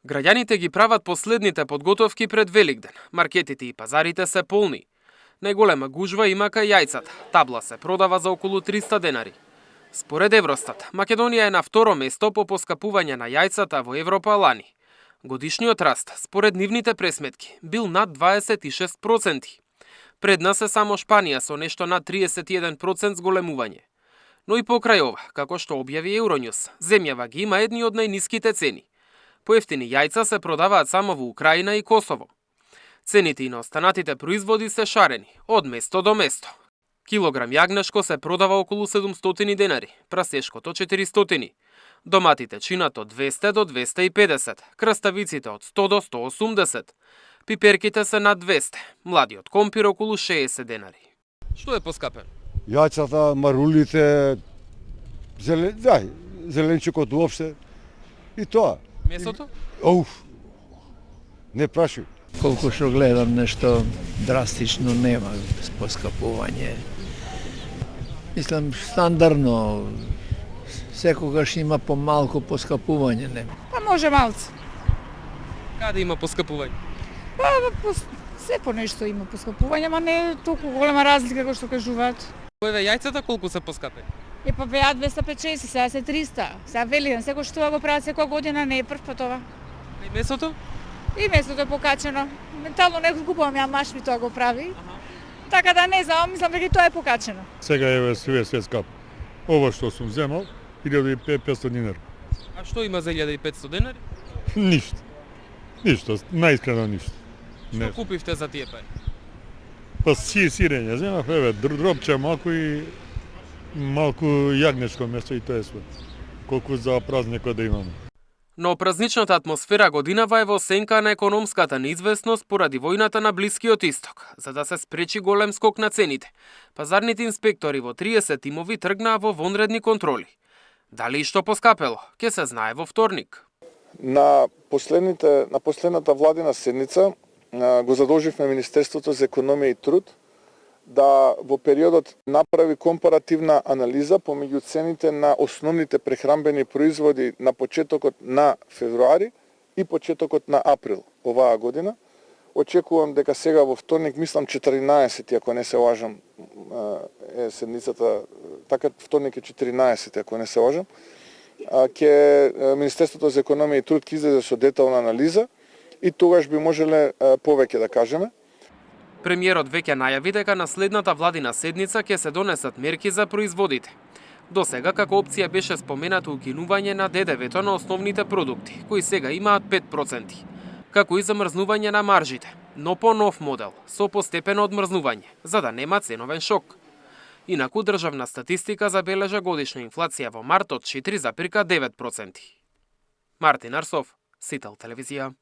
Граѓаните ги прават последните подготовки пред Великден. Маркетите и пазарите се полни. Најголема гужва има кај јајцата. Табла се продава за околу 300 денари. Според Евростат, Македонија е на второ место по поскапување на јајцата во Европа лани. Годишниот раст, според нивните пресметки, бил над 26%. Пред нас е само Шпанија со нешто над 31% зголемување. Но и покрај ова, како што објави Euronews, земјава ги има едни од најниските цени. Поевтини јајца се продаваат само во Украина и Косово. Цените и на останатите производи се шарени, од место до место. Килограм јагнешко се продава околу 700 денари, прасешкото 400. Доматите чинат од 200 до 250, краставиците од 100 до 180. Пиперките се над 200, младиот компир околу 60 денари. Што е поскапено? Јајцата, марулите, зеленчукот уопште и тоа. Месото? Не прашај. Колку што гледам, нешто драстично нема поскапување. Мислам, стандардно, секогаш има помалку поскапување, не? Па може малце. Каде има поскапување? Се по нешто има поскапување, ама не е толку голема разлика како што кажуваат. Еве јајцата колку се поскапени? Па беа 250, сега се 300. Сега Великден, секој што го прават секоја година, не е прв па тоа. И месото? И месото е покачено. Ментално некој купувам, ја маш ми тоа го прави. Така да не знам, мислам дека тоа е покачено. Сега еве све скапа. Ова што сум земал, 1500 динари. А што има за 1500 денари? Ништо. Ништо, најискрено ништо. Што купивте за тие пари? Па сирење земав, еве, дропче малку и малку јагнешко место и тоа е све. Колку за празникот да имаме. Но празничната атмосфера годинава е во сенка на економската неизвестност поради војната на Блискиот Исток. За да се спречи голем скок на цените, пазарните инспектори во 30 тимови тргнаа во вонредни контроли. Дали и што поскапело, ќе се знае во вторник. На последната владина седница го задолживме Министерството за економија и труд да во периодот направи компаративна анализа помеѓу цените на основните прехранбени производи на почетокот на февруари и почетокот на април оваа година. Очекувам дека сега во вторник, мислам 14, ако не се лажам, е седницата, така вторник е 14, ако не се лажам, ќе Министерството за економија и труд ќе излезе со детална анализа и тогаш би можеле повеќе да кажеме. Премиерот веќе најави дека на следната владина седница ќе се донесат мерки за производите. До сега како опција беше споменато укинување на ДДВ-то на основните продукти, кои сега имаат 5%, како и замрзнување на маржите, но по нов модел, со постепено одмрзнување, за да нема ценовен шок. Инаку државна статистика забележа годишна инфлација во март од 4,9%. Мартин Арсов, Сител телевизија.